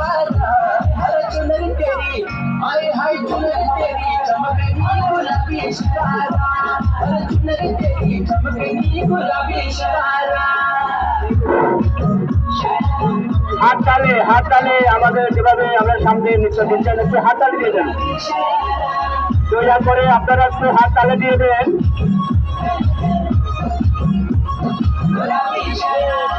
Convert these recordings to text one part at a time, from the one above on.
पारा अरे चुनर तेरी हाय हाय चुनर तेरी चमकनी गुलाबी शरारा अरे चुनर तेरी चमकनी गुलाबी शरारा হাত তালে আমাদের যেভাবে আমরা সামনে নৃত্য দিচ্ছেন একটু হাত তালি দিয়ে দেন। দয়া করে আপনারা একটু হাত তালে দিয়ে দেন। गुलाबी शरारा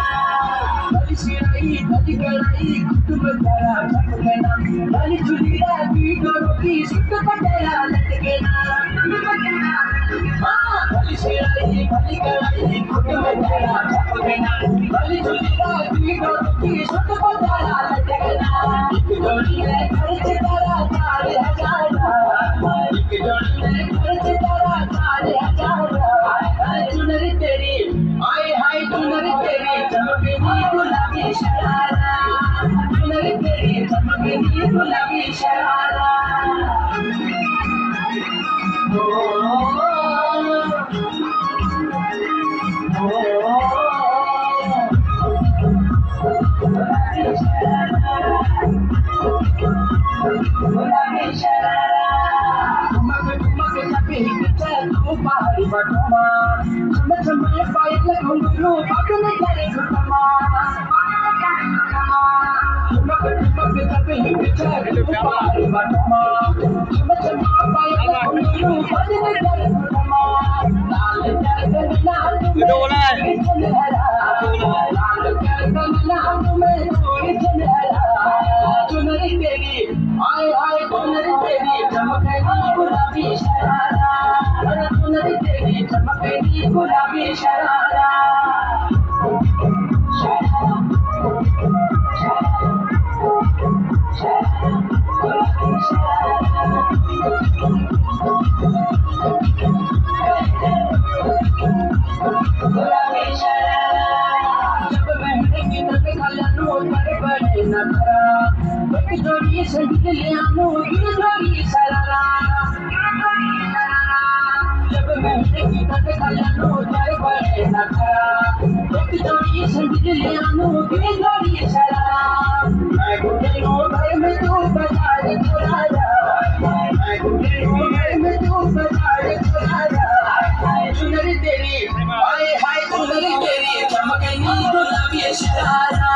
गुलाबी शरारा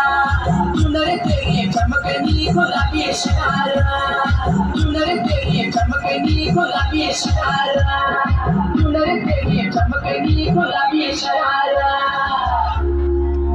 गुलाबी शरारा चुनर तेरी चमकनी गुलाबी शरारा चुनर तेरी चमकनी गुलाबी शरारा